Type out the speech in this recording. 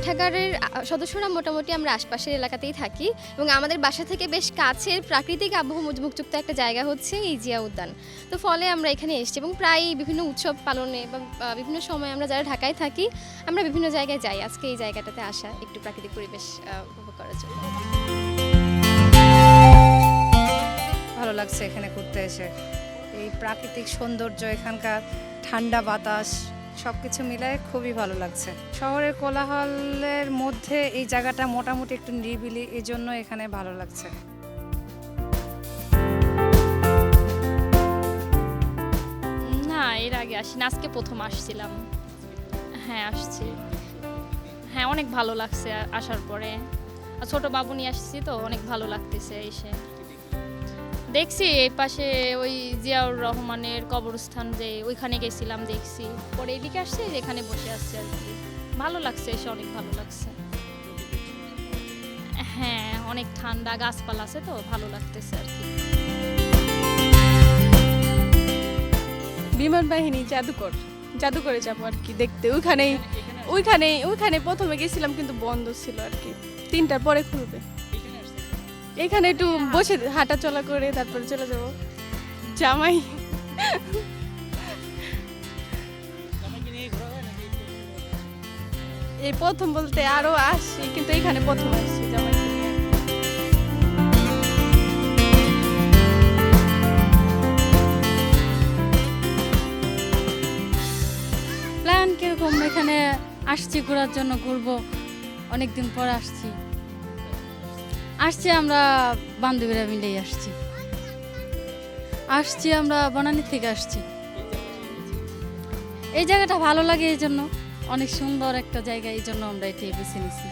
পাঠাগারের সদস্যরা মোটামুটি আমরা আশপাশের এলাকাতেই থাকি এবং আমাদের বাসা থেকে বেশ কাছের প্রাকৃতিক আবহ মুক্ত একটা জায়গা হচ্ছে এই জিয়া উদ্যান। তো ফলে আমরা এখানে এসেছি এবং প্রায় বিভিন্ন উৎসব পালনে বা বিভিন্ন সময় আমরা যারা ঢাকায় থাকি আমরা বিভিন্ন জায়গায় যাই। আজকে এই জায়গাটাতে আসা একটু প্রাকৃতিক পরিবেশ উপভোগ করার জন্য। ভালো লাগছে এখানে ঘুরতে এসে। এই প্রাকৃতিক সৌন্দর্য, এখানকার ঠান্ডা বাতাস সব কিছু মিলায় খুবই ভালো লাগছে। শহরের কোলাহলের মধ্যে এই জায়গাটা মোটামুটি একটু নিরিবিলি, এই জন্য এখানে ভালো লাগছে। না, এর আগে আসিনি, আজকে প্রথম আসছিলাম। হ্যাঁ, আসছি। হ্যাঁ, অনেক ভালো লাগছে আসার পরে। আর ছোট বাবু নিয়ে আসছি তো অনেক ভালো লাগতেছে এসে। দেখছি এই পাশে ওই জিয়াউর রহমানের কবরস্থান, যে ওইখানে গেছিলাম দেখছি, পরে এদিকে আসছে এখানে বসে আসছে আর কি। ভালো লাগছে এসে, অনেক ভালো লাগছে। হ্যাঁ, অনেক ঠান্ডা, গাছপালা আছে তো ভালো লাগতেছে আর কি। বিমান বাহিনী জাদুঘরে যাবো আর কি দেখতে। ওইখানে প্রথমে গেছিলাম কিন্তু বন্ধ ছিল আর কি, 3টার পরে খুলবে। এখানে একটু বসে হাঁটা চলা করে তারপরে চলে যাব। জামাই এই প্রথম বলতে আরো আসছি, কিন্তু এখানে প্রথম আসছি জামাই। প্ল্যান কিরকম? এখানে আসছি ঘোরার জন্য, ঘুরবো, অনেকদিন পর আসছি আমরা বান্ধবীরা মিলেই আসছি আমরা বনানী থেকে আসছি। এই জায়গাটা ভালো লাগে, এই জন্য অনেক সুন্দর একটা জায়গা, এই জন্য আমরা এটাই বেছে নিছি।